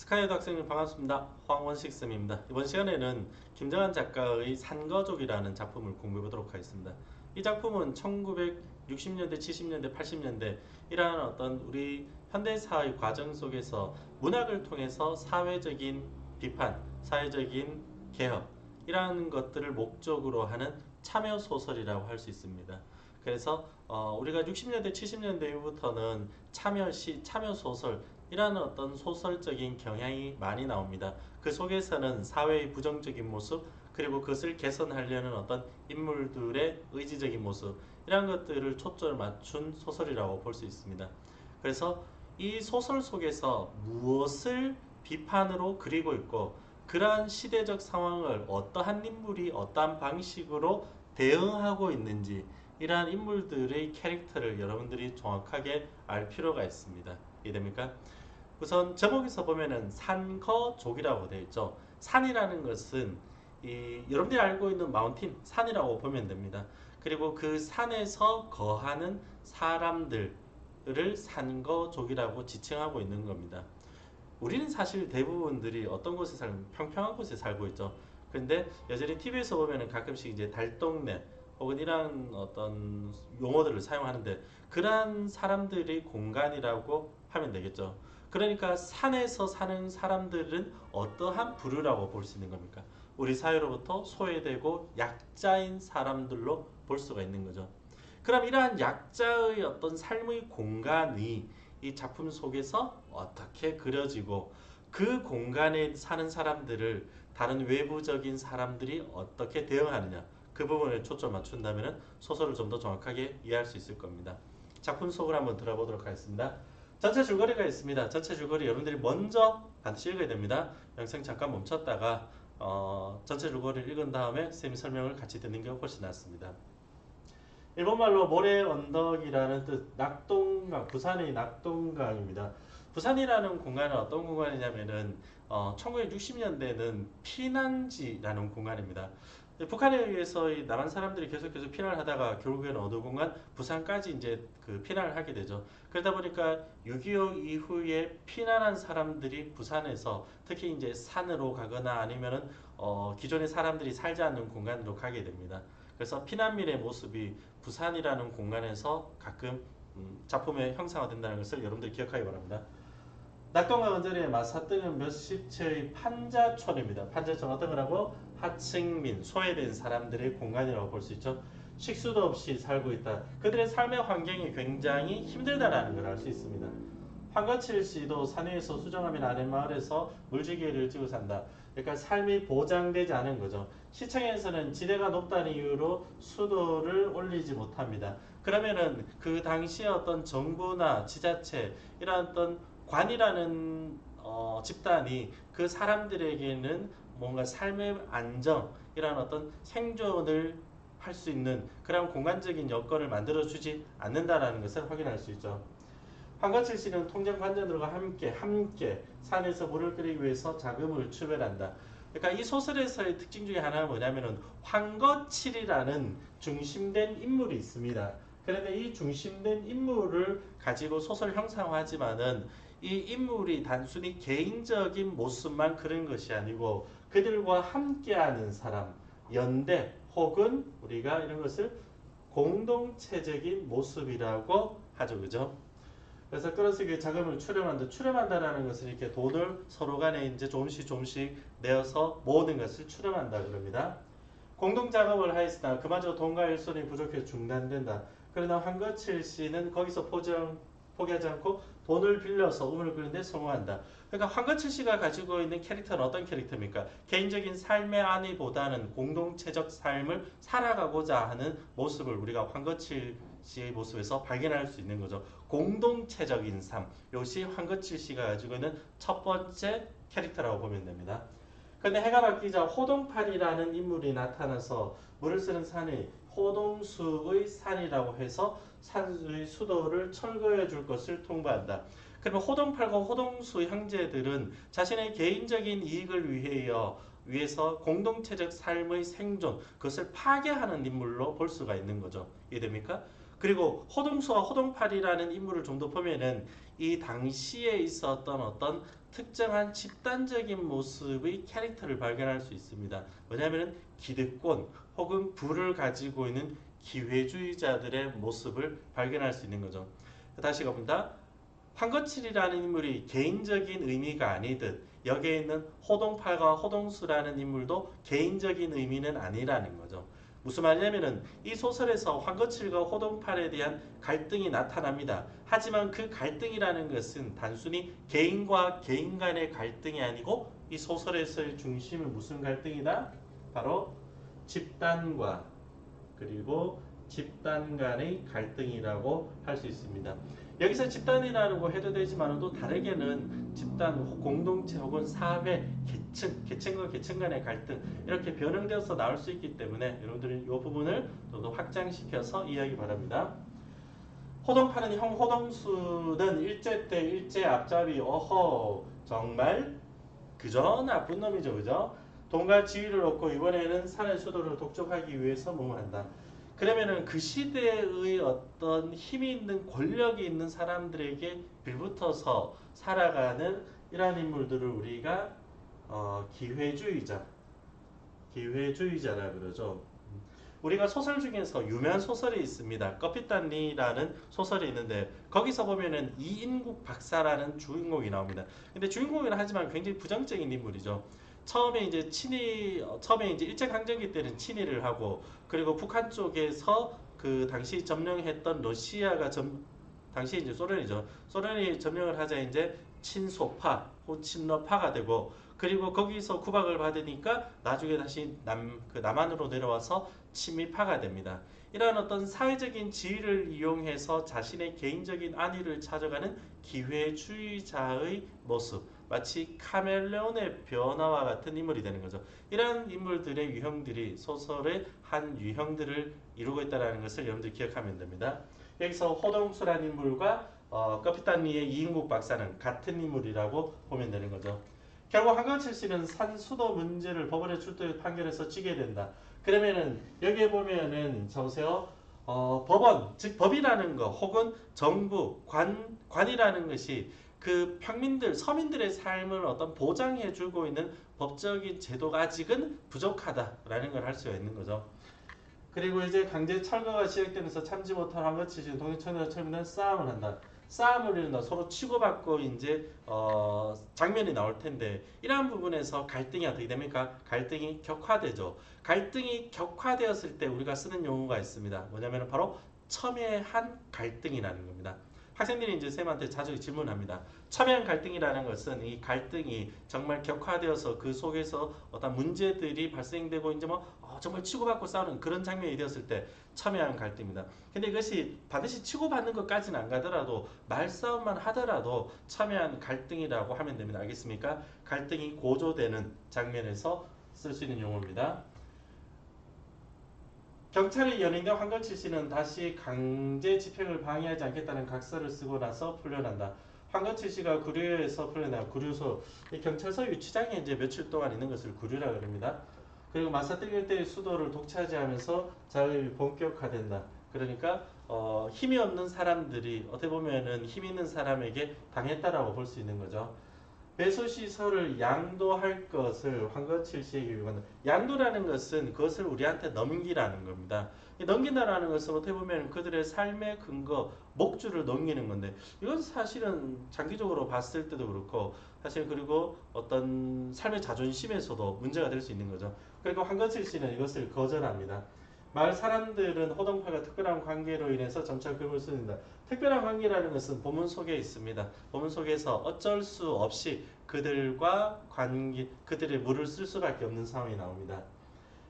스카이드 학생님 반갑습니다. 황원식쌤입니다. 이번 시간에는 김정한 작가의 산거족이라는 작품을 공부해 보도록 하겠습니다. 이 작품은 1960년대, 70년대, 80년대 이러한 어떤 우리 현대사의 과정 속에서 문학을 통해서 사회적인 비판, 사회적인 개혁 이러한 것들을 목적으로 하는 참여 소설이라고 할 수 있습니다. 그래서 우리가 60년대, 70년대 이후부터는 참여시, 참여 소설 이라는 어떤 소설적인 경향이 많이 나옵니다. 그 속에서는 사회의 부정적인 모습 그리고 그것을 개선하려는 어떤 인물들의 의지적인 모습 이런 것들을 초점을 맞춘 소설이라고 볼 수 있습니다. 그래서 이 소설 속에서 무엇을 비판으로 그리고 있고 그러한 시대적 상황을 어떠한 인물이 어떠한 방식으로 대응하고 있는지 이러한 인물들의 캐릭터를 여러분들이 정확하게 알 필요가 있습니다. 이해됩니까? 우선 제목에서 보면은 산거족이라고 되어 있죠. 산이라는 것은 여러분들이 알고 있는 마운틴, 산이라고 보면 됩니다. 그리고 그 산에서 거하는 사람들을 산거족이라고 지칭하고 있는 겁니다. 우리는 사실 대부분들이 어떤 곳에 살면 평평한 곳에 살고 있죠. 근데 여전히 TV에서 보면은 가끔씩 이제 달동네 혹은 이러한 어떤 용어들을 사용하는데 그러한 사람들이 공간이라고 하면 되겠죠. 그러니까 산에서 사는 사람들은 어떠한 부류라고 볼 수 있는 겁니까? 우리 사회로부터 소외되고 약자인 사람들로 볼 수가 있는 거죠. 그럼 이러한 약자의 어떤 삶의 공간이 이 작품 속에서 어떻게 그려지고 그 공간에 사는 사람들을 다른 외부적인 사람들이 어떻게 대응하느냐 그 부분에 초점 맞춘다면 소설을 좀 더 정확하게 이해할 수 있을 겁니다. 작품 속을 한번 들어보도록 하겠습니다. 전체 줄거리가 있습니다. 전체 줄거리 여러분들이 먼저 반드시 읽어야 됩니다. 영상 잠깐 멈췄다가 전체 줄거리를 읽은 다음에 선생님 설명을 같이 듣는 게 훨씬 낫습니다. 일본말로 모래 언덕이라는 뜻, 낙동강, 부산의 낙동강입니다. 부산이라는 공간은 어떤 공간이냐면은 1960년대는 피난지라는 공간입니다. 북한에 의해서 남한 사람들이 계속해서 피난을 하다가 결국에는 어느 공간 부산까지 이제 그 피난을 하게 되죠. 그러다 보니까 6.25 이후에 피난한 사람들이 부산에서 특히 이제 산으로 가거나 아니면은 기존의 사람들이 살지 않는 공간으로 가게 됩니다. 그래서 피난민의 모습이 부산이라는 공간에서 가끔 작품의 형상화된다는 것을 여러분들 기억하기 바랍니다. 낙동강 언저리에 맞서뜨는 몇십 채의 판자촌입니다. 판자촌 어떤 거라고? 하층민, 소외된 사람들의 공간이라고 볼 수 있죠. 식수도 없이 살고 있다. 그들의 삶의 환경이 굉장히 힘들다라는 걸 알 수 있습니다. 황거칠 씨도 산 위에서 수정하면 아는 마을에서 물지개를 찌고 산다. 그러니까 삶이 보장되지 않은 거죠. 시청에서는 지대가 높다는 이유로 수도를 올리지 못합니다. 그러면은 그 당시에 어떤 정부나 지자체 이런 어떤 관이라는 집단이 그 사람들에게는 뭔가 삶의 안정 이런 어떤 생존을 할 수 있는 그런 공간적인 여건을 만들어주지 않는다라는 것을 확인할 수 있죠. 황거칠 씨는 통장관전들과 함께 산에서 물을 끓이기 위해서 자금을 추별한다. 그러니까 이 소설에서의 특징 중에 하나는 뭐냐면은 황거칠이라는 중심된 인물이 있습니다. 그런데 이 중심된 인물을 가지고 소설 형상화하지만은 이 인물이 단순히 개인적인 모습만 그런 것이 아니고 그들과 함께하는 사람, 연대 혹은 우리가 이런 것을 공동체적인 모습이라고 하죠, 그죠? 그래서 끌어쓰기 자금을 출연한다. 출연한다라는 것은 이렇게 돈을 서로 간에 이제 조금씩 내어서 모으는 것을 출연한다 그럽니다. 공동 작업을 하였으나 그마저 돈과 일손이 부족해 중단된다. 그러나 황거칠 씨는 거기서 포기하지 않고 돈을 빌려서 우물을 끓이는데 성공한다. 그러니까 황거칠 씨가 가지고 있는 캐릭터는 어떤 캐릭터입니까? 개인적인 삶의 안위보다는 공동체적 삶을 살아가고자 하는 모습을 우리가 황거칠 씨의 모습에서 발견할 수 있는 거죠. 공동체적인 삶. 이것이 황거칠 씨가 가지고 있는 첫 번째 캐릭터라고 보면 됩니다. 근데 해가 바뀌자 호동팔이라는 인물이 나타나서 물을 쓰는 산이 호동수의 산이라고 해서 산의 수도를 철거해 줄 것을 통보한다. 그러면 호동팔과 호동수 형제들은 자신의 개인적인 이익을 위해서 공동체적 삶의 생존, 그것을 파괴하는 인물로 볼 수가 있는 거죠. 이해됩니까? 그리고 호동수와 호동팔이라는 인물을 좀 더 보면은 이 당시에 있었던 어떤 특정한 집단적인 모습의 캐릭터를 발견할 수 있습니다. 왜냐하면 기득권 혹은 부를 가지고 있는 기회주의자들의 모습을 발견할 수 있는 거죠. 다시 가본다. 황거칠이라는 인물이 개인적인 의미가 아니듯 여기에 있는 호동팔과 호동수라는 인물도 개인적인 의미는 아니라는 거죠. 무슨 말이냐면은 이 소설에서 황거칠과 호동팔에 대한 갈등이 나타납니다. 하지만 그 갈등이라는 것은 단순히 개인과 개인 간의 갈등이 아니고 이 소설에서의 중심은 무슨 갈등이다? 바로 집단과 그리고 집단 간의 갈등이라고 할 수 있습니다. 여기서 집단이라고 해도 되지만 또 다르게는 집단, 공동체 혹은 사회, 계층과 계층 간의 갈등 이렇게 변형되어서 나올 수 있기 때문에 여러분들은 이 부분을 더 확장시켜서 이해하기 바랍니다. 호동파는 형 호동수는 일제 때 일제 앞잡이 어허 정말 그저 나쁜 놈이죠, 그죠? 돈과 지위를 얻고 이번에는 사내 수도를 독점하기 위해서 뭐뭐 한다. 그러면은 그 시대의 어떤 힘이 있는 권력이 있는 사람들에게 빌붙어서 살아가는 이러한 인물들을 우리가 기회주의자라 그러죠. 우리가 소설 중에서 유명한 소설이 있습니다. 꺼피딴리라는 소설이 있는데 거기서 보면은 이인국 박사라는 주인공이 나옵니다. 근데 주인공이라 하지만 굉장히 부정적인 인물이죠. 처음에 이제 일제강점기 때는 친일을 하고 그리고 북한 쪽에서 그 당시 점령했던 당시 이제 소련이죠. 소련이 점령을 하자 이제 친소파 혹은 친러파가 되고 그리고 거기서 구박을 받으니까 나중에 다시 남한으로 내려와서 친미파가 됩니다. 이러한 어떤 사회적인 지위를 이용해서 자신의 개인적인 안위를 찾아가는 기회주의자의 모습, 마치 카멜레온의 변화와 같은 인물이 되는 거죠. 이러한 인물들의 유형들이 소설의 한 유형들을 이루고 있다는 것을 여러분들 기억하면 됩니다. 여기서 호동수라는 인물과 커피탄리의 이인국 박사는 같은 인물이라고 보면 되는 거죠. 결국 한강철 씨는 산수도 문제를 법원에 출두해 판결해서 지게 된다. 그러면은 여기에 보면은 보세요. 법원, 즉 법이라는 거 혹은 정부, 관이라는 것이 그 평민들, 서민들의 삶을 어떤 보장해주고 있는 법적인 제도가 아직은 부족하다라는 걸 할 수가 있는 거죠. 그리고 이제 강제 철거가 시작되면서 참지 못한 한거치신 동해천과 철민은 싸움을 한다. 싸움을 이룬다. 서로 치고받고 이제 장면이 나올 텐데 이러한 부분에서 갈등이 어떻게 됩니까? 갈등이 격화되죠. 갈등이 격화되었을 때 우리가 쓰는 용어가 있습니다. 뭐냐면 바로 첨예한 갈등이라는 겁니다. 학생들이 이제 쌤한테 자주 질문합니다. 첨예한 갈등이라는 것은 이 갈등이 정말 격화되어서 그 속에서 어떤 문제들이 발생되고 이제 뭐 정말 치고받고 싸우는 그런 장면이 되었을 때 첨예한 갈등입니다. 근데 이것이 반드시 치고받는 것까지는 안 가더라도 말싸움만 하더라도 첨예한 갈등이라고 하면 됩니다. 알겠습니까? 갈등이 고조되는 장면에서 쓸 수 있는 용어입니다. 경찰이 연행된 황건칠 씨는 다시 강제 집행을 방해하지 않겠다는 각서를 쓰고 나서 풀려난다. 황건칠 씨가 구류에서 풀려나 구류소 경찰서 유치장에 이제 며칠 동안 있는 것을 구류라 그럽니다. 그리고 마사들 일대의 수도를 독차지하면서 자유이 본격화된다. 그러니까 힘이 없는 사람들이 어떻게 보면은 힘 있는 사람에게 당했다라고 볼 수 있는 거죠. 배수시설을 양도할 것을 황거칠 씨에게 요구한다. 양도라는 것은 그것을 우리한테 넘기라는 겁니다. 넘긴다라는 것은 어떻게 보면 그들의 삶의 근거, 목줄을 넘기는 건데 이건 사실은 장기적으로 봤을 때도 그렇고 사실 그리고 어떤 삶의 자존심에서도 문제가 될 수 있는 거죠. 그리고 황거칠 씨는 이것을 거절합니다. 마을 사람들은 호동파가 특별한 관계로 인해서 점차 글을 쓰는다. 특별한 관계라는 것은 본문 속에 있습니다. 본문 속에서 어쩔 수 없이 그들의 물을 쓸 수밖에 없는 상황이 나옵니다.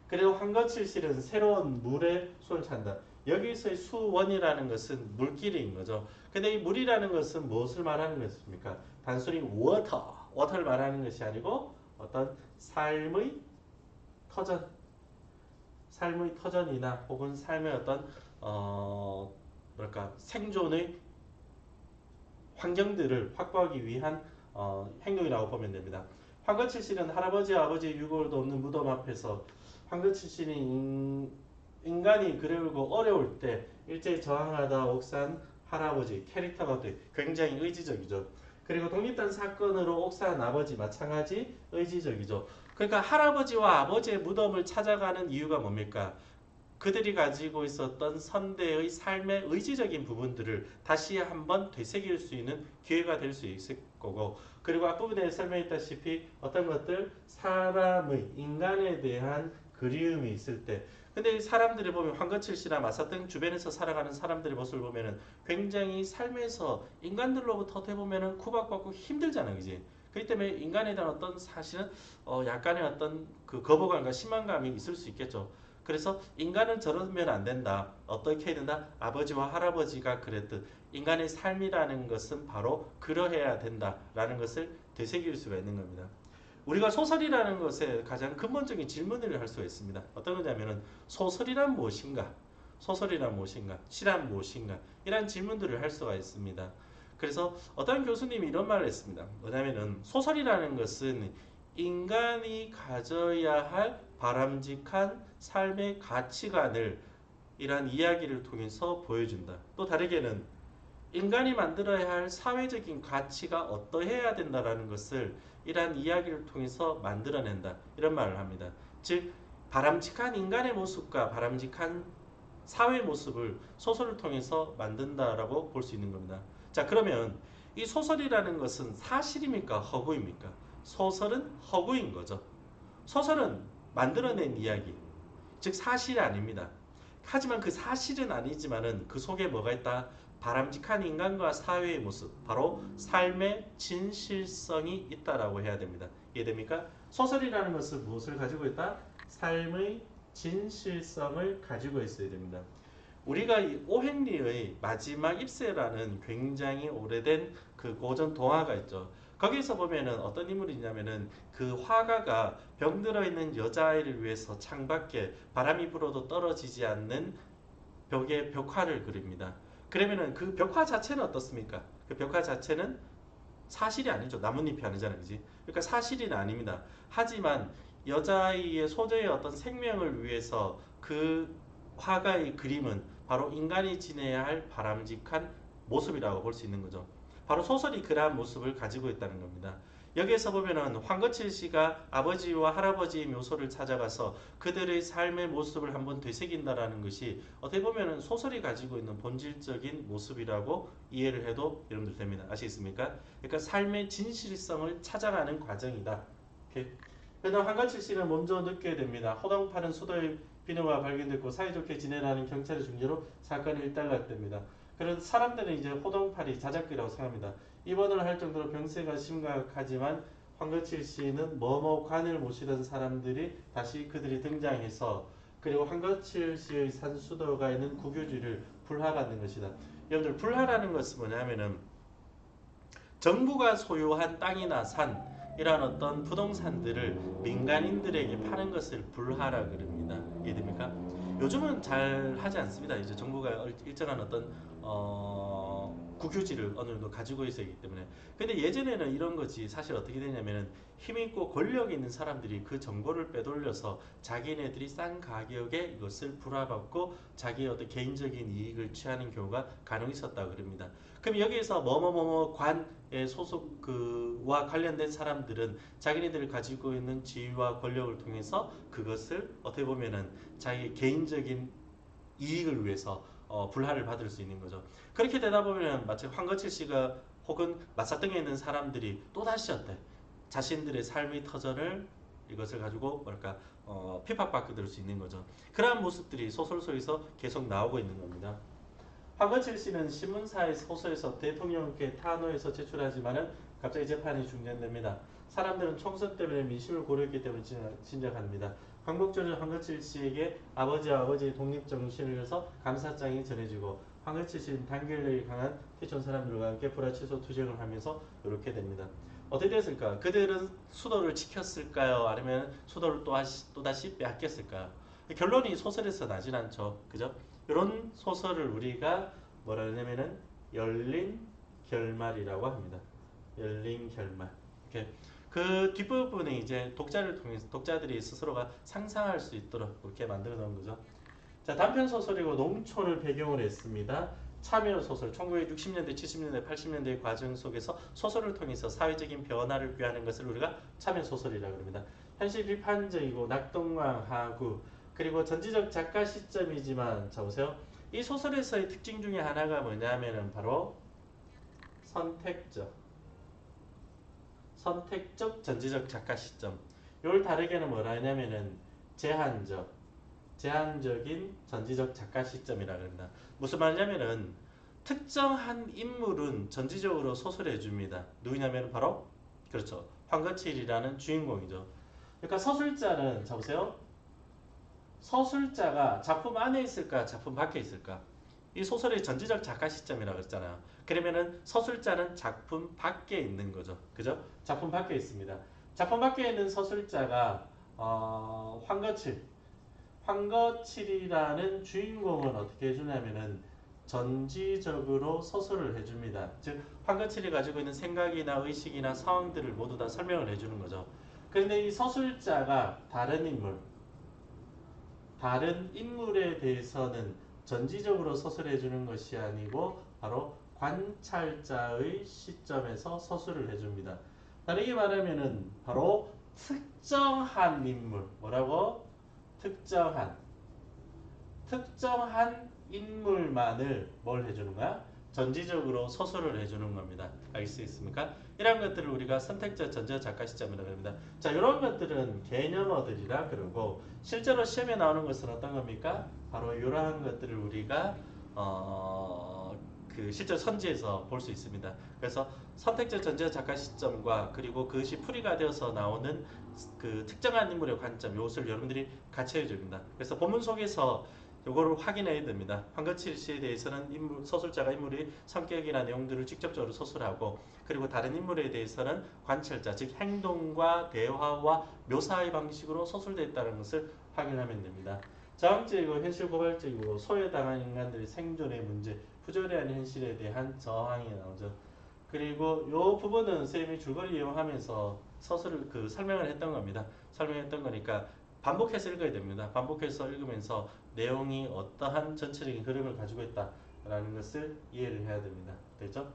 그리고 황거칠 씨는 새로운 물에 손을 찬다. 여기서의 수원이라는 것은 물길인 거죠. 근데 이 물이라는 것은 무엇을 말하는 것입니까? 단순히 워터를 말하는 것이 아니고 어떤 삶의 터전이나 혹은 삶의 어떤 생존의 환경들을 확보하기 위한 행동이라고 보면 됩니다. 황거칠 씨는 할아버지와 아버지의 유골도 없는 무덤 앞에서 황거칠 씨는 인간이 그리고 어려울 때 일제히 저항하다 옥산 할아버지 캐릭터가 굉장히 의지적이죠. 그리고 독립단 사건으로 옥사한 아버지 마찬가지 의지적이죠. 그러니까 할아버지와 아버지의 무덤을 찾아가는 이유가 뭡니까? 그들이 가지고 있었던 선대의 삶의 의지적인 부분들을 다시 한번 되새길 수 있는 기회가 될 수 있을 거고, 그리고 앞부분에 설명했다시피 어떤 것들 사람의 인간에 대한 그리움이 있을 때, 근데 사람들을 보면 황거칠 씨나 마사등 주변에서 살아가는 사람들의 모습을 보면은 굉장히 삶에서 인간들로부터 어떻게 보면은 구박받고 힘들잖아요, 그지? 그렇기 때문에 인간에 대한 어떤 사실은 약간의 어떤 그 거부감과 실망감이 있을 수 있겠죠. 그래서 인간은 저러면 안 된다. 어떻게 해야 된다? 아버지와 할아버지가 그랬듯 인간의 삶이라는 것은 바로 그러해야 된다라는 것을 되새길 수가 있는 겁니다. 우리가 소설이라는 것에 가장 근본적인 질문을 할 수가 있습니다. 어떤 거냐면은 소설이란 무엇인가? 소설이란 무엇인가? 시란 무엇인가? 이런 질문들을 할 수가 있습니다. 그래서 어떤 교수님이 이런 말을 했습니다. 뭐냐면은 소설이라는 것은 인간이 가져야 할 바람직한 삶의 가치관을 이러한 이야기를 통해서 보여준다. 또 다르게는 인간이 만들어야 할 사회적인 가치가 어떠해야 된다라는 것을 이러한 이야기를 통해서 만들어낸다. 이런 말을 합니다. 즉 바람직한 인간의 모습과 바람직한 사회 모습을 소설을 통해서 만든다라고 볼 수 있는 겁니다. 자, 그러면 이 소설이라는 것은 사실입니까? 허구입니까? 소설은 허구인 거죠. 소설은 만들어낸 이야기, 즉 사실이 아닙니다. 하지만 그 사실은 아니지만은 그 속에 뭐가 있다? 바람직한 인간과 사회의 모습, 바로 삶의 진실성이 있다라고 해야 됩니다. 이해됩니까? 소설이라는 것은 무엇을 가지고 있다? 삶의 진실성을 가지고 있어야 됩니다. 우리가 이 오행리의 마지막 입세라는 굉장히 오래된 그 고전 동화가 있죠. 거기서 보면은 어떤 인물이 있냐면은 그 화가가 병들어 있는 여자아이를 위해서 창밖에 바람이 불어도 떨어지지 않는 벽에 벽화를 그립니다. 그러면은 그 벽화 자체는 어떻습니까? 그 벽화 자체는 사실이 아니죠. 나뭇잎이 아니잖아요. 그지? 그러니까 사실은 아닙니다. 하지만 여자아이의 소재의 어떤 생명을 위해서 그 화가의 그림은 바로 인간이 지내야 할 바람직한 모습이라고 볼 수 있는 거죠. 바로 소설이 그러한 모습을 가지고 있다는 겁니다. 여기에서 보면은 황거칠 씨가 아버지와 할아버지의 묘소를 찾아가서 그들의 삶의 모습을 한번 되새긴다라는 것이 어떻게 보면은 소설이 가지고 있는 본질적인 모습이라고 이해를 해도 여러분들 됩니다. 아시겠습니까? 그러니까 삶의 진실성을 찾아가는 과정이다. 이렇게. 그다음 황거칠 씨는 먼저 느껴야 됩니다. 호당파는 수도의 비누가 발견됐고 사이좋게 지내라는 경찰의 중재로 사건이 일단락됩니다. 그래서 사람들은 이제 호동팔이 자작극이라고 생각합니다. 입원을 할 정도로 병세가 심각하지만 황거칠 씨는 뭐뭐 관을 모시던 사람들이 다시 그들이 등장해서 그리고 황거칠 씨의 산수도가 있는 국유지를 불하받는 것이다. 여러분들 불하라는 것은 뭐냐면은 정부가 소유한 땅이나 산 이런 어떤 부동산들을 민간인들에게 파는 것을 불하라 그럽니다. 이해됩니까? 요즘은 잘 하지 않습니다. 이제 정부가 일정한 어떤 국유지를 어느 정도 가지고 있어야 하기 때문에. 근데 예전에는 이런 것이 사실 어떻게 되냐면은 힘있고 권력 있는 사람들이 그 정보를 빼돌려서 자기네들이 싼 가격에 이것을 불화받고 자기의 어떤 개인적인 이익을 취하는 경우가 간혹 있었다 그럽니다. 그럼 여기에서 뭐뭐뭐뭐 관에 소속 그와 관련된 사람들은 자기네들이 가지고 있는 지위와 권력을 통해서 그것을 어떻게 보면은 자기 개인적인 이익을 위해서 불화를 받을 수 있는 거죠. 그렇게 되다 보면 마치 황거칠 씨가 혹은 마사등에 있는 사람들이 또다시 어때? 자신들의 삶의 터전을 이것을 가지고 뭐랄까 핍박받게 될 수 있는 거죠. 그러한 모습들이 소설 속에서 계속 나오고 있는 겁니다. 황거칠 씨는 신문사의 소설에서 대통령께 탄원해서 제출하지만은 갑자기 재판이 중단됩니다. 사람들은 총선 때문에 민심을 고려했기 때문에 진작합니다. 광복절은 황거칠 씨에게 아버지와 아버지의 독립정신을 위해서 감사장이 전해지고 황거칠 씨는 단결력이 강한 태촌 사람들과 함께 불화치소 투쟁을 하면서 이렇게 됩니다. 어떻게 됐을까? 그들은 수도를 지켰을까요? 아니면 수도를 또다시 빼앗겼을까요? 결론이 소설에서 나진 않죠. 그죠? 이런 소설을 우리가 뭐라 하냐면은 열린 결말이라고 합니다. 열린 결말. 이렇게 그 뒷부분에 이제 독자를 통해서 독자들이 스스로가 상상할 수 있도록 그렇게 만들어 놓은 거죠. 자, 단편 소설이고 농촌을 배경으로 했습니다. 참여 소설, 1960년대, 70년대, 80년대의 과정 속에서 소설을 통해서 사회적인 변화를 꾀하는 것을 우리가 참여 소설이라고 합니다. 현실 비판적이고 낙동강하고 그리고 전지적 작가 시점이지만 자 보세요. 이 소설에서의 특징 중에 하나가 뭐냐면은 바로 선택적 전지적 작가 시점. 이걸 다르게는 뭐라 하냐면은 제한적인 전지적 작가 시점이라고 합니다. 무슨 말이냐면은 특정한 인물은 전지적으로 소설해 줍니다. 누구냐면 바로 그렇죠. 황거칠이라는 주인공이죠. 그러니까 서술자는 자 보세요. 서술자가 작품 안에 있을까, 작품 밖에 있을까? 이 소설의 전지적 작가 시점이라고 했잖아요. 그러면은 서술자는 작품 밖에 있는 거죠. 그죠? 작품 밖에 있습니다. 작품 밖에 있는 서술자가 황거칠이라는 주인공은 어떻게 해주냐면은 전지적으로 서술을 해줍니다. 즉 황거칠이 가지고 있는 생각이나 의식이나 상황들을 모두 다 설명을 해주는 거죠. 그런데 이 서술자가 다른 인물에 대해서는 전지적으로 서술해주는 것이 아니고 바로 관찰자의 시점에서 서술을 해줍니다. 다르게 말하면은 바로 특정한 인물, 뭐라고? 특정한 인물만을 뭘 해주는 거야? 전지적으로 서술을 해주는 겁니다. 알 수 있습니까? 이런 것들을 우리가 선택적 전지적 작가 시점이라고 합니다. 자, 이런 것들은 개념어들이라 그러고 실제로 시험에 나오는 것은 어떤 겁니까? 바로 이러한 것들을 우리가 그 실제 선지에서 볼 수 있습니다. 그래서 선택적 전지적 작가 시점과 그리고 그것이 풀이가 되어서 나오는 그 특정한 인물의 관점, 이것을 여러분들이 같이 해줍니다. 그래서 본문 속에서 요거를 확인해야 됩니다. 황거칠 씨에 대해서는 서술자가 인물의 성격이나 내용들을 직접적으로 서술하고 그리고 다른 인물에 대해서는 관찰자, 즉 행동과 대화와 묘사의 방식으로 서술되어 있다는 것을 확인하면 됩니다. 자음적이고 현실 고발적이고 소외당한 인간들의 생존의 문제, 부조리한 현실에 대한 저항이 나오죠. 그리고 이 부분은 선생님이 줄거리 이용하면서 서술을 설명을 했던 겁니다. 설명했던 거니까 반복해서 읽어야 됩니다. 반복해서 읽으면서 내용이 어떠한 전체적인 흐름을 가지고 있다라는 것을 이해를 해야 됩니다. 됐죠?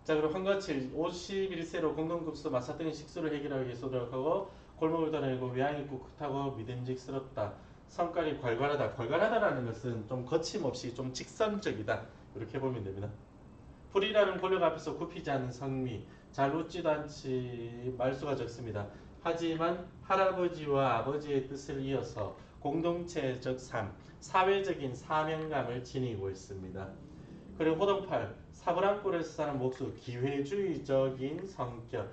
자, 그리고 황거칠 51세로 공동급수 마사등의 식수를 해결하기 위해서 노력하고 골목을 다니고 외양이 꿋꿋하고 믿음직스럽다. 성깔이 괄괄하다. 괄괄하다라는 것은 좀 거침없이 좀 직선적이다. 이렇게 보면 됩니다. 불이라는 권력 앞에서 굽히지 않는 성미, 잘 웃지도 않지 말수가 적습니다. 하지만 할아버지와 아버지의 뜻을 이어서 공동체적 삶, 사회적인 사명감을 지니고 있습니다. 그리고 호동팔, 사브랑골에서 사는 목수, 기회주의적인 성격,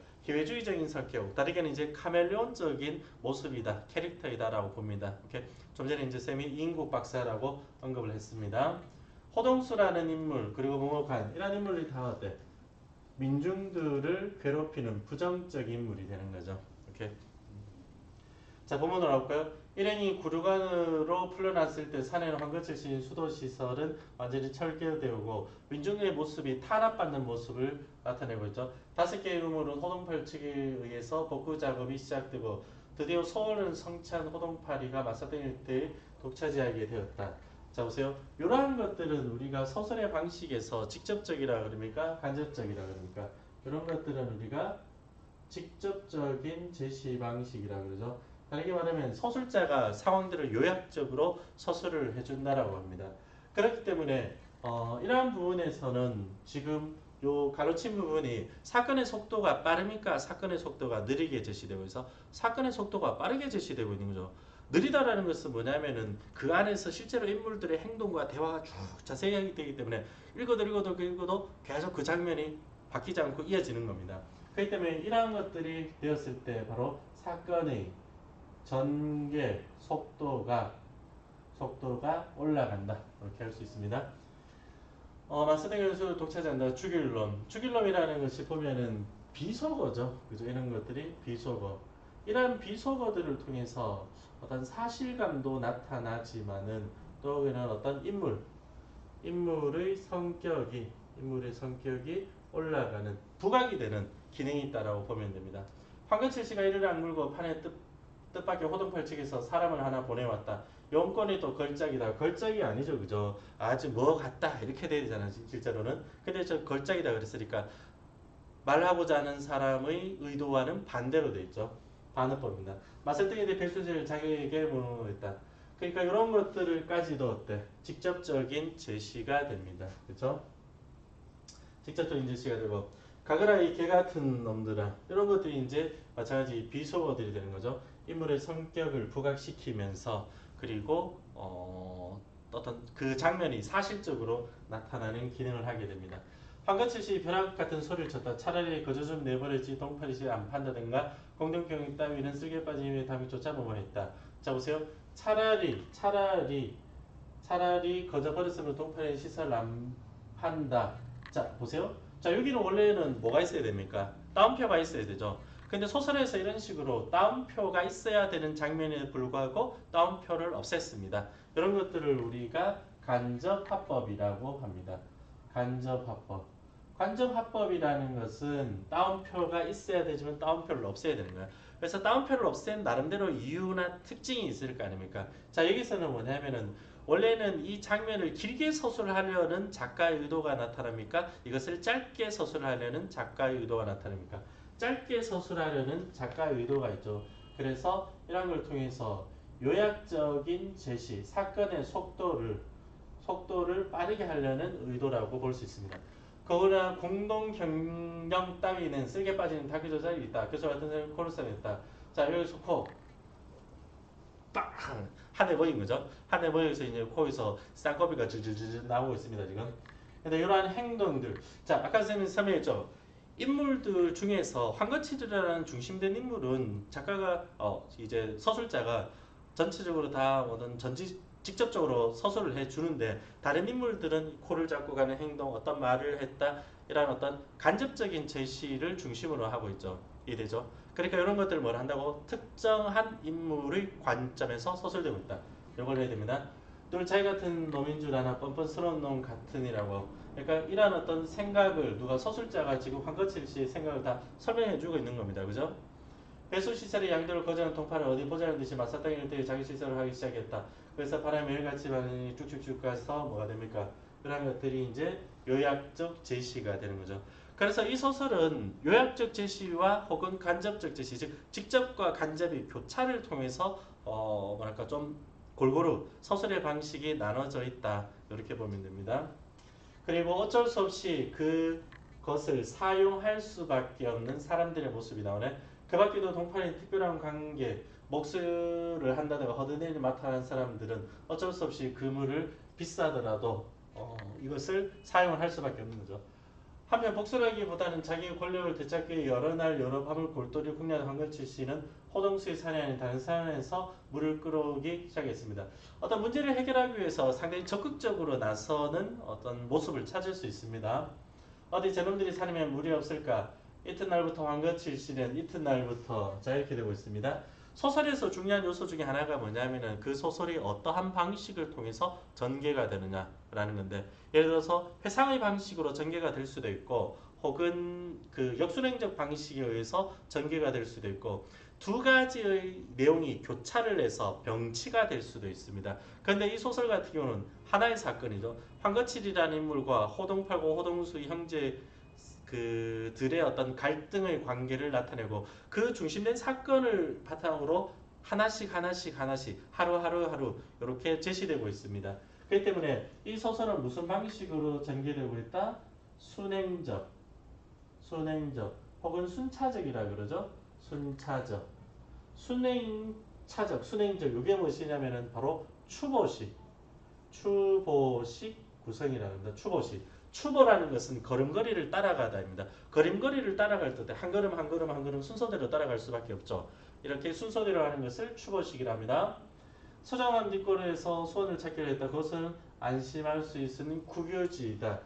다르게는 이제 카멜레온적인 모습이다, 캐릭터이다라고 봅니다. 이렇게 좀 전에 이제 쌤이 이인국 박사라고 언급을 했습니다. 호동수라는 인물 그리고 몽옥한 이런 인물이 다 어때? 민중들을 괴롭히는 부정적 인물이 되는 거죠. 이렇게. 자, 본문으로 가볼까요? 일행이 구류관으로 풀려났을 때 산에는 황거칠 시인 수도시설은 완전히 철개되고 민중의 모습이 탄압받는 모습을 나타내고 있죠. 5개의 유물은 호동팔 측에 의해서 복구 작업이 시작되고 드디어 소원을 성취한 호동팔이가 마사등 일대에 독차지하게 되었다. 자, 보세요. 이러한 것들은 우리가 서술의 방식에서 직접적이라 그럽니까? 간접적이라 그럽니까? 이런 것들은 우리가 직접적인 제시 방식이라 그러죠. 다르게 말하면 서술자가 상황들을 요약적으로 서술을 해준다라고 합니다. 그렇기 때문에 이러한 부분에서는 지금 요 가로친 부분이 사건의 속도가 빠릅니까? 사건의 속도가 느리게 제시되고 있어. 사건의 속도가 빠르게 제시되고 있는 거죠. 느리다라는 것은 뭐냐면은 그 안에서 실제로 인물들의 행동과 대화가 쭉 자세히 하게 되기 때문에 읽어도 계속 그 장면이 바뀌지 않고 이어지는 겁니다. 그렇기 때문에 이러한 것들이 되었을 때 바로 사건의 전개 속도가 올라간다. 이렇게 할 수 있습니다. 마스터 교수 독차지한다. 주길론이라는 것이 보면은 비속어죠. 그죠? 이런 것들이 비속어. 이러한 비속어들을 통해서 어떤 사실감도 나타나지만은 또 그는 어떤 인물의 성격이 올라가는 부각이 되는 기능이 있다라고 보면 됩니다. 황건칠 씨가 이를 악물고 판에 뜻밖의 호동팔측에서 사람을 하나 보내왔다. 용건이 또 걸작이다. 걸작이 아니죠, 그죠? 아주 뭐 같다 이렇게 돼야 되잖아, 실제로는. 근데 저 걸작이다 그랬으니까 말하고자 하는 사람의 의도와는 반대로 돼 있죠. 반어법입니다. 맞설등에 대해 백수지를 자기에게 물어보겠다. 그러니까 이런 것들까지도 어때? 직접적인 제시가 됩니다. 그렇죠? 직접적인 제시가 되고 가거라 이 개 같은 놈들아 이런 것들이 이제 마찬가지 비속어들이 되는 거죠. 인물의 성격을 부각시키면서 그리고 어떤 그 장면이 사실적으로 나타나는 기능을 하게 됩니다. 황거칠씨 벼락 같은 소리를 쳤다. 차라리 거저 좀 내버려지 동파리씨 안 판다든가 공동경영 따위는 쓸개 빠짐의 담임조차 뭐뭐했다. 자 보세요. 차라리 거저 버렸으면 동파리 시설 안 판다. 자 보세요. 자 여기는 원래는 뭐가 있어야 됩니까? 따옴표가 있어야 되죠. 근데 소설에서 이런 식으로 따옴표가 있어야 되는 장면에 불구하고 따옴표를 없앴습니다. 이런 것들을 우리가 간접화법이라고 합니다. 간접화법. 간접화법이라는 것은 따옴표가 있어야 되지만 따옴표를 없애야 되는 거야. 그래서 따옴표를 없앤 나름대로 이유나 특징이 있을 거 아닙니까? 자 여기서는 뭐냐면은 원래는 이 장면을 길게 서술하려는 작가의 의도가 나타납니까? 이것을 짧게 서술하려는 작가의 의도가 나타납니까? 짧게 서술하려는 작가의 의도가 있죠. 그래서 이런 걸 통해서 요약적인 제시, 사건의 속도를 빠르게 하려는 의도라고 볼 수 있습니다. 거구나 공동 경영 따위는 쓸개 빠지는 다크 조작이 있다. 그래서 같은 사람이 코를 써냈다. 자 여기서 코 딱 한해 보인 거죠. 한해 보여서 이제 코에서 쌍꺼비가 질질질 나오고 있습니다 지금. 근데 이러한 행동들, 자 아까 선생님이 설명했죠. 인물들 중에서 황거칠이라는 중심된 인물은 작가가 이제 서술자가 전체적으로 다 어떤 직접적으로 서술을 해주는데 다른 인물들은 코를 잡고 가는 행동, 어떤 말을 했다 이런 어떤 간접적인 제시를 중심으로 하고 있죠. 이해되죠? 그러니까 이런 것들을 뭘 한다고? 특정한 인물의 관점에서 서술되고 있다. 이걸 해야 됩니다. 늘 자기 같은 놈인 줄 아나 뻔뻔스러운 놈 같으니라고. 그러니까 이러한 어떤 생각을 누가 서술자가 지금 황거칠 씨의 생각을 다 설명해주고 있는 겁니다. 그죠? 배수 시설의 양도를 거절한 동파를 어디 보자는 듯이 맞사땅일 때 자기 시설을 하기 시작했다. 그래서 바람이 매일같이 반응이 쭉쭉쭉 가서 뭐가 됩니까? 그런 것들이 이제 요약적 제시가 되는 거죠. 그래서 이 소설은 요약적 제시와 혹은 간접적 제시, 즉 직접과 간접의 교차를 통해서 뭐랄까 좀 골고루 서술의 방식이 나눠져 있다. 이렇게 보면 됩니다. 그리고 어쩔 수 없이 그것을 사용할 수밖에 없는 사람들의 모습이 나오네. 그 밖에도 동파인 특별한 관계, 목수를 한다든가 허드네일을 맡아 하는 사람들은 어쩔 수 없이 그물을 비싸더라도 이것을 사용을 할 수밖에 없는 거죠. 한편 복수라기보다는 자기의 권력을 되찾기 위해 여러 날 여러 밤을 골똘히 궁리하는 황건칠 씨는 호동수의 산이 아닌 다른 산에서 물을 끌어오기 시작했습니다. 어떤 문제를 해결하기 위해서 상당히 적극적으로 나서는 어떤 모습을 찾을 수 있습니다. 어디 저놈들이 산이면 물이 없을까? 이튿날부터 황건칠 씨는 이튿날부터 자 이렇게 되고 있습니다. 소설에서 중요한 요소 중에 하나가 뭐냐면은 그 소설이 어떠한 방식을 통해서 전개가 되느냐라는 건데 예를 들어서 회상의 방식으로 전개가 될 수도 있고 혹은 그 역순행적 방식에 의해서 전개가 될 수도 있고 두 가지의 내용이 교차를 해서 병치가 될 수도 있습니다. 그런데 이 소설 같은 경우는 하나의 사건이죠. 황거칠이라는 인물과 호동팔과 호동수의 형제 그들의 어떤 갈등의 관계를 나타내고 그 중심된 사건을 바탕으로 하나씩 하루 이렇게 제시되고 있습니다. 그렇기 때문에 이 소설은 무슨 방식으로 전개되고 있다? 순행적 혹은 순차적이라 그러죠. 순행적 이게 무엇이냐면은 바로 추보식 구성이라고 합니다. 추보라는 것은 걸음걸이를 따라가다입니다. 걸음걸이를 따라갈 때 한 걸음 한 걸음 순서대로 따라갈 수밖에 없죠. 이렇게 순서대로 하는 것을 추보식이라 합니다. 소정한 뒷골에서 소원을 찾기로 했다. 그것은 안심할 수 있는 국유지이다.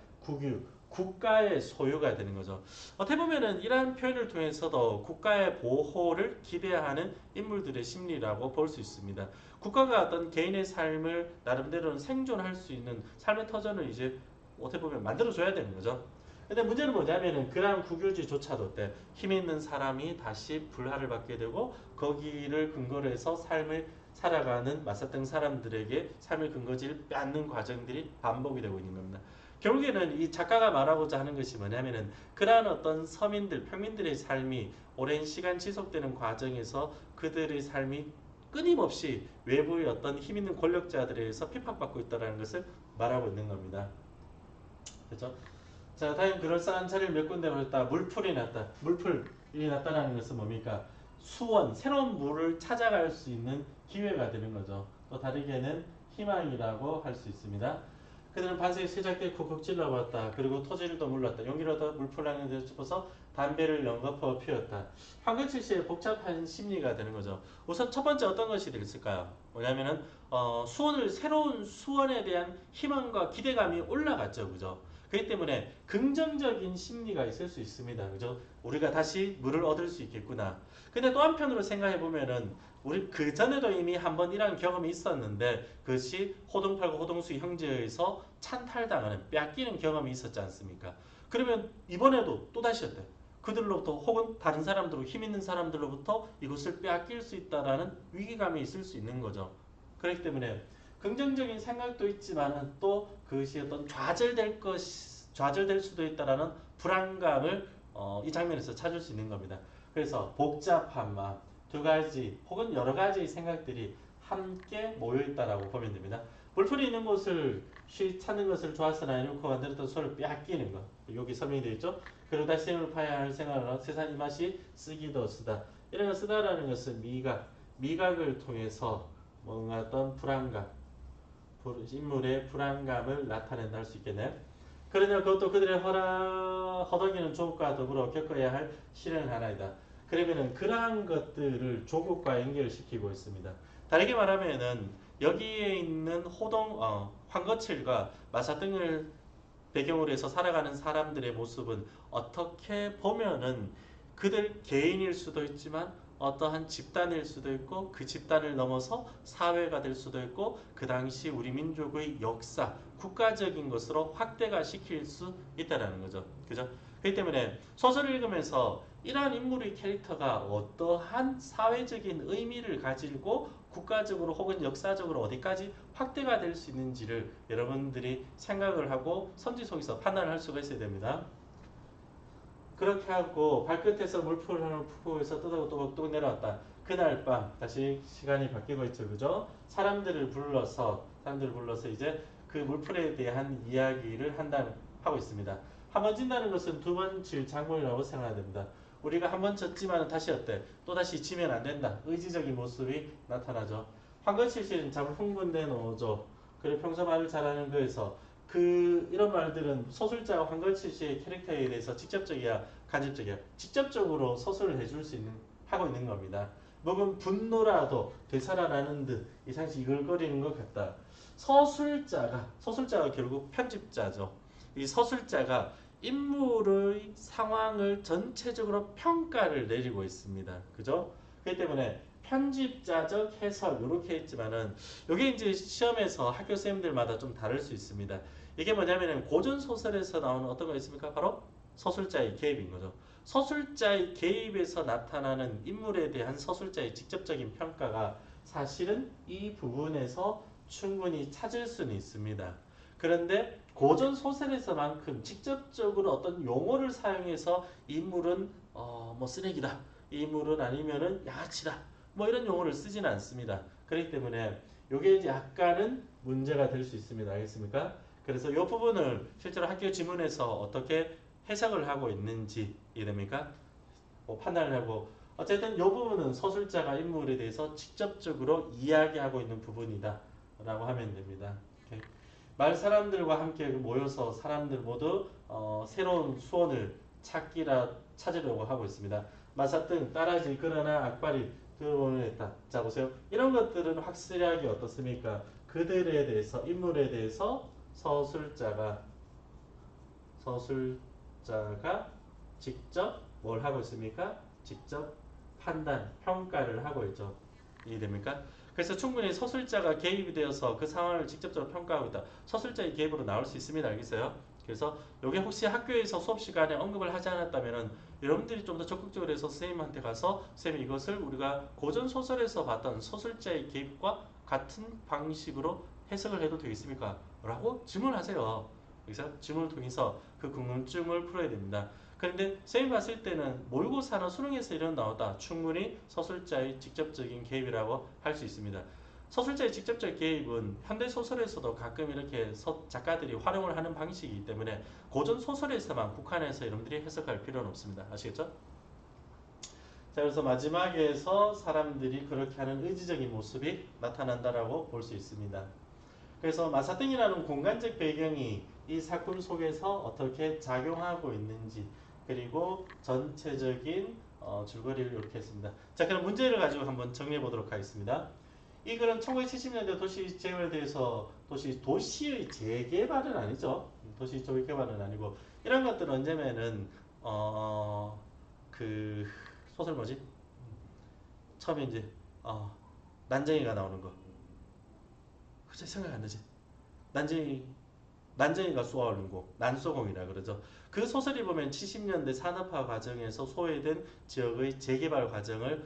국가의 소유가 되는 거죠. 어떻게 보면은 이러한 표현을 통해서도 국가의 보호를 기대하는 인물들의 심리라고 볼 수 있습니다. 국가가 어떤 개인의 삶을 나름대로는 생존할 수 있는 삶의 터전을 이제 어떻게 보면 만들어줘야 되는 거죠. 근데 문제는 뭐냐면은 그러한 구교지조차도 때 힘 있는 사람이 다시 불화를 받게 되고 거기를 근거로 해서 삶을 살아가는 맞섰던 사람들에게 삶의 근거지를 빼앗는 과정들이 반복이 되고 있는 겁니다. 결국에는 이 작가가 말하고자 하는 것이 뭐냐면은 그러한 어떤 서민들, 평민들의 삶이 오랜 시간 지속되는 과정에서 그들의 삶이 끊임없이 외부의 어떤 힘 있는 권력자들에 의해서 핍박받고 있다는 것을 말하고 있는 겁니다. 그렇죠? 자, 다음 그럴싸한 자리를 몇 군데 걸었다. 물풀이 났다. 물풀이 났다는 것은 뭡니까? 수원, 새로운 물을 찾아갈 수 있는 기회가 되는 거죠. 또 다르게는 희망이라고 할 수 있습니다. 그들은 반석에 세작게 쿡쿡 찔러봤다. 그리고 토지를 더 물렀다. 용기를 얻어 물풀랑에 들어서 담배를 연거푸어 피웠다. 황금칠시의 복잡한 심리가 되는 거죠. 우선 첫 번째 어떤 것이 있을까요? 뭐냐면은 수원을 새로운 수원에 대한 희망과 기대감이 올라갔죠, 그죠? 그렇기 때문에 긍정적인 심리가 있을 수 있습니다, 그죠? 우리가 다시 물을 얻을 수 있겠구나. 근데 또 한편으로 생각해 보면은 우리 그 전에도 이미 한번 이런 경험이 있었는데 그것이 호동팔과 호동수 형제에 의해서 찬탈당하는 빼앗기는 경험이 있었지 않습니까? 그러면 이번에도 또 다시 어때? 그들로부터 혹은 다른 사람들로 힘 있는 사람들로부터 이것을 빼앗길 수 있다라는 위기감이 있을 수 있는 거죠. 그렇기 때문에 긍정적인 생각도 있지만 또 그것이 어떤 좌절될 수도 있다라는 불안감을 이 장면에서 찾을 수 있는 겁니다. 그래서 복잡한 마음, 두 가지 혹은 여러 가지의 생각들이 함께 모여 있다라고 보면 됩니다. 물풀이 있는 곳을 찾는 것을 좋아서나 해놓고 만들었던 소를 빼앗기는 것. 여기 설명이 되어 있죠. 그리고 다시 힘을 파야 할 생각으로 세상 이 맛이 쓰기도 쓰다. 이런 거 쓰다라는 것은 미각을 통해서 뭔가 어떤 불안감, 인물의 불안감을 나타낸다 할 수 있겠네요. 그러나 그것도 그들의 허덕이는 조국과 더불어 겪어야 할 시련 하나이다. 그러면은 그러한 것들을 조국과 연결시키고 있습니다. 다르게 말하면은 여기에 있는 황거칠과 마사등을 배경으로 해서 살아가는 사람들의 모습은 어떻게 보면은 그들 개인일 수도 있지만 어떠한 집단일 수도 있고 그 집단을 넘어서 사회가 될 수도 있고 그 당시 우리 민족의 역사, 국가적인 것으로 확대가 시킬 수 있다는 거죠. 그죠? 그렇기 때문에 소설을 읽으면서 이러한 인물의 캐릭터가 어떠한 사회적인 의미를 가지고 국가적으로 혹은 역사적으로 어디까지 확대가 될 수 있는지를 여러분들이 생각을 하고 선지 속에서 판단을 할 수가 있어야 됩니다. 그렇게 하고 발끝에서 물풀을 푸에서 뜯어고 또박또박 내려왔다. 그날 밤 다시 시간이 바뀌고 있죠, 그죠? 사람들을 불러서 이제 그 물풀에 대한 이야기를 하고 있습니다. 한 번 진다는 것은 두 번 질 장본이라고 생각해야 됩니다. 우리가 한 번 졌지만 다시 어때? 또 다시 지면 안 된다. 의지적인 모습이 나타나죠. 황건칠씨는 참 흥분된 어조. 그리고 평소 말을 잘하는 거에서 이런 말들은 소설자 황건칠 씨의 캐릭터에 대해서 직접적이야, 간접적이야. 직접적으로 서술을 해줄 수 하고 있는 겁니다. 혹은 분노라도 되살아나는 듯 이상시 이글거리는 것 같다. 서술자가 결국 편집자죠. 이 서술자가 인물의 상황을 전체적으로 평가를 내리고 있습니다. 그죠? 그렇기 때문에 편집자적 해석 이렇게 했지만은 이게 이제 시험에서 학교 선생님들마다 좀 다를 수 있습니다. 이게 뭐냐면은 고전 소설에서 나오는 어떤 거 있습니까? 바로 서술자의 개입인 거죠. 서술자의 개입에서 나타나는 인물에 대한 서술자의 직접적인 평가가 사실은 이 부분에서 충분히 찾을 수는 있습니다. 그런데 고전 소설에서만큼 직접적으로 어떤 용어를 사용해서 인물은 뭐 쓰레기다, 인물은 아니면은 양아치다, 뭐 이런 용어를 쓰지는 않습니다. 그렇기 때문에 이게 약간은 문제가 될 수 있습니다. 알겠습니까? 그래서 이 부분을 실제로 학교 지문에서 어떻게 해석을 하고 있는지 이해됩니까? 뭐 판단을 하고 어쨌든 이 부분은 서술자가 인물에 대해서 직접적으로 이야기하고 있는 부분이다 라고 하면 됩니다. 오케이. 마을 사람들과 함께 모여서 사람들 모두 새로운 수원을 찾으려고 하고 있습니다. 마사등, 따라지, 그러나 악발이 들어오겠다. 자 보세요. 이런 것들은 확실하게 어떻습니까? 그들에 대해서 인물에 대해서 서술자가 직접 뭘 하고 있습니까? 직접 판단, 평가를 하고 있죠. 이해됩니까? 그래서 충분히 서술자가 개입이 되어서 그 상황을 직접적으로 평가하고 있다. 서술자의 개입으로 나올 수 있습니다. 알겠어요? 그래서 이게 혹시 학교에서 수업 시간에 언급을 하지 않았다면은 여러분들이 좀 더 적극적으로 해서 선생님한테 가서 선생님 이것을 우리가 고전 소설에서 봤던 소설자의 개입과 같은 방식으로 해석을 해도 되겠습니까? 라고 질문하세요. 그래서 질문을 통해서 그 궁금증을 풀어야 됩니다. 그런데 선생님 봤을 때는 모의고사나 수능에서 이런 나오다 충분히 소설자의 직접적인 개입이라고 할 수 있습니다. 소설자의 직접적 개입은 현대 소설에서도 가끔 이렇게 작가들이 활용을 하는 방식이기 때문에 고전 소설에서만 국한해서 여러분들이 해석할 필요는 없습니다. 아시겠죠? 자, 그래서 마지막에서 사람들이 그렇게 하는 의지적인 모습이 나타난다라고 볼 수 있습니다. 그래서 마사땡이라는 공간적 배경이 이 사건 속에서 어떻게 작용하고 있는지 그리고 전체적인 줄거리를 이렇게 했습니다. 자, 그럼 문제를 가지고 한번 정리해 보도록 하겠습니다. 이 글은 1970년대 도시 재개발에 대해서 도시의 재개발은 아니죠. 도시 재개발은 아니고 이런 것들은 언제면은 그 소설 뭐지? 처음에 이제 난쟁이가 나오는 거. 그치 생각 안 나지? 난쟁이가 쏘아올린 곡, 난쏘공이라 그러죠. 그 소설이 보면 70년대 산업화 과정에서 소외된 지역의 재개발 과정을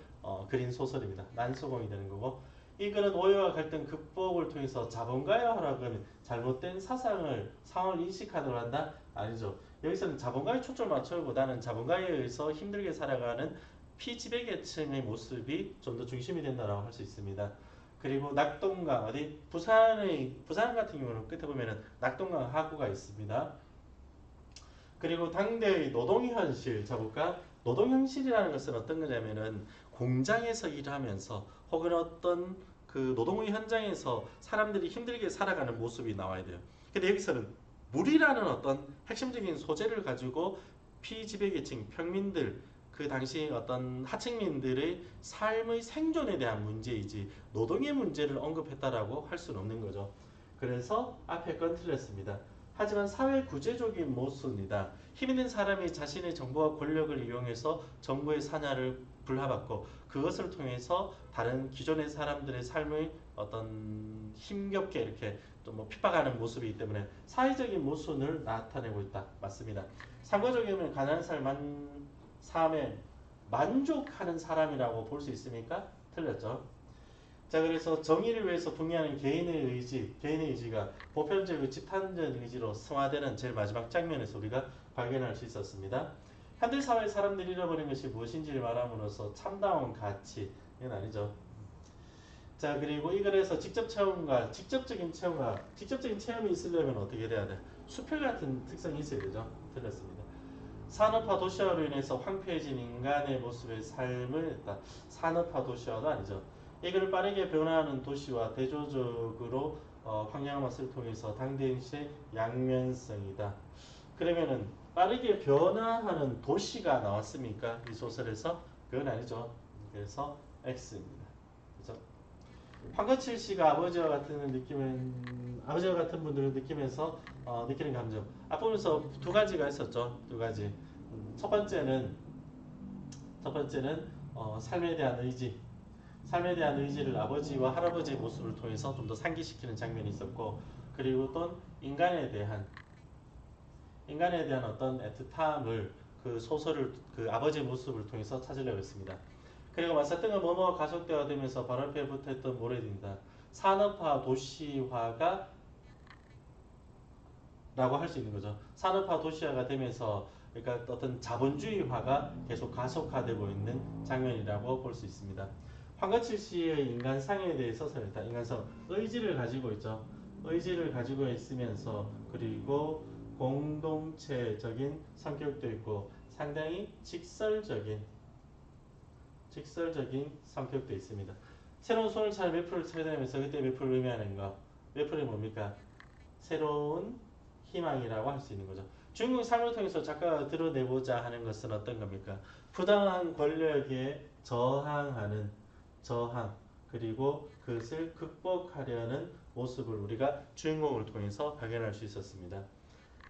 그린 소설입니다. 난쏘공이 되는 거고 이 글은 오해와 갈등 극복을 통해서 자본가화라고 하면 잘못된 상황을 인식하도록 한다? 아니죠. 여기서는 자본가에 초점을 맞춰보다는 자본가에 의해서 힘들게 살아가는 피지배계층의 모습이 좀 더 중심이 된다고 할 수 있습니다. 그리고 낙동강 어디 부산 같은 경우는 끝에 보면은 낙동강 하구가 있습니다. 그리고 당대의 노동 현실 자볼까? 노동 현실이라는 것은 어떤 거냐면은 공장에서 일하면서 혹은 어떤 그 노동의 현장에서 사람들이 힘들게 살아가는 모습이 나와야 돼요. 근데 여기서는 물이라는 어떤 핵심적인 소재를 가지고 피지배계층 평민들 그 당시 어떤 하층민들의 삶의 생존에 대한 문제이지 노동의 문제를 언급했다라고 할 수는 없는 거죠. 그래서 앞에 건 틀렸습니다. 하지만 사회 구제적인 모습입니다. 힘 있는 사람이 자신의 정보와 권력을 이용해서 정부의 산하를 불하받고 그것을 통해서 다른 기존의 사람들의 삶의 어떤 힘겹게 이렇게 좀 뭐 핍박하는 모습이기 때문에 사회적인 모순을 나타내고 있다. 맞습니다. 상과적이면 가난한 삶에 만족하는 사람이라고 볼 수 있습니까? 틀렸죠. 자, 그래서 정의를 위해서 분개하는 개인의 의지가 보편적이고 집단적 의지로 승화되는 제일 마지막 장면에서 우리가 발견할 수 있었습니다. 현대사회 사람들이 잃어버린 것이 무엇인지를 말함으로써 참다운 가치, 이건 아니죠. 자, 그리고 이 글에서 직접적인 체험이 있으려면 어떻게 돼야 돼? 수필 같은 특성이 있어야 되죠. 틀렸습니다. 산업화 도시화로 인해서 황폐해진 인간의 모습의 삶을 했다. 산업화 도시화도 아니죠. 이걸 빠르게 변화하는 도시와 대조적으로 황량한 맛을 통해서 당대인시의 양면성이다. 그러면은 빠르게 변화하는 도시가 나왔습니까? 이 소설에서? 그건 아니죠. 그래서 X입니다. 그죠? 황거칠 씨가 아버지와 같은 분들을 느끼면서 느끼는 감정. 앞부분에서 두 가지가 있었죠. 두 가지. 첫 번째는 삶에 대한 의지. 삶에 대한 의지를 아버지와 할아버지의 모습을 통해서 좀 더 상기시키는 장면이 있었고, 그리고 또 인간에 대한 어떤 애틋함을 그 소설을 그 아버지의 모습을 통해서 찾으려고 했습니다. 그리고 마사등은 뭐뭐 가속대화 되면서 바로 앞에 붙어있던 모래입니다. 산업화 도시화가 라고 할 수 있는 거죠. 산업화 도시화가 되면서 그러니까 어떤 자본주의화가 계속 가속화되고 있는 장면이라고 볼 수 있습니다. 황거칠 씨의 인간상에 대해서 설명했다. 인간성, 의지를 가지고 있죠. 의지를 가지고 있으면서 그리고 공동체적인 성격도 있고 상당히 직설적인 성격도 있습니다. 새로운 손을 찾아 매표를 찾아내면서 그때 매표를 의미하는 거. 매표는 뭡니까? 새로운 희망이라고 할 수 있는 거죠. 주인공 삶을 통해서 작가가 드러내고자 하는 것은 어떤 겁니까? 부당한 권력에 저항 그리고 그것을 극복하려는 모습을 우리가 주인공을 통해서 발견할 수 있었습니다.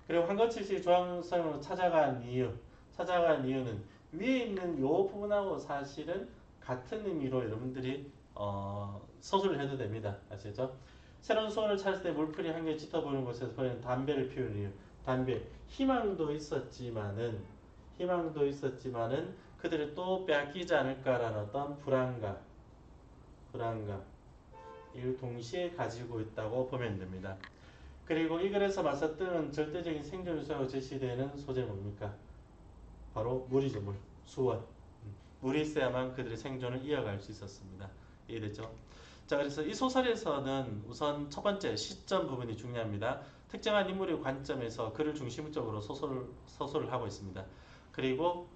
그리고 황거칠 씨 조항성으로 찾아간 이유는 위에 있는 요 부분하고 사실은 같은 의미로 여러분들이 서술을 해도 됩니다. 아시죠? 새로운 소원을 찾을 때 물풀이 한 개 짙어보이는 곳에서 보이는 담배를 피우는 이유. 단비, 희망도 있었지만은 그들이 또 빼앗기지 않을까라는 어떤 불안감, 이를 동시에 가지고 있다고 보면 됩니다. 그리고 이 글에서 맞서뜨는 절대적인 생존 요소라고 제시되는 소재 뭡니까? 바로 물이죠, 물. 수원. 물이 있어야만 그들의 생존을 이어갈 수 있었습니다. 이해됐죠? 자, 그래서 이 소설에서는 우선 첫 번째 시점 부분이 중요합니다. 특정한 인물의 관점에서 그를 중심적으로 서술을 하고 있습니다. 그리고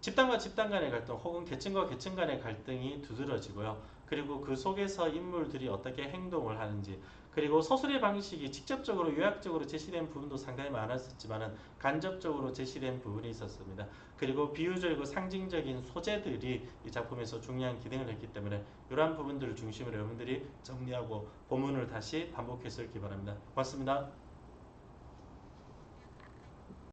집단과 집단 간의 갈등 혹은 계층과 계층 간의 갈등이 두드러지고요. 그리고 그 속에서 인물들이 어떻게 행동을 하는지, 그리고 서술의 방식이 직접적으로 요약적으로 제시된 부분도 상당히 많았었지만은 간접적으로 제시된 부분이 있었습니다. 그리고 비유적이고 상징적인 소재들이 이 작품에서 중요한 기능을 했기 때문에 이러한 부분들을 중심으로 여러분들이 정리하고 본문을 다시 반복해서 읽기 바랍니다. 고맙습니다.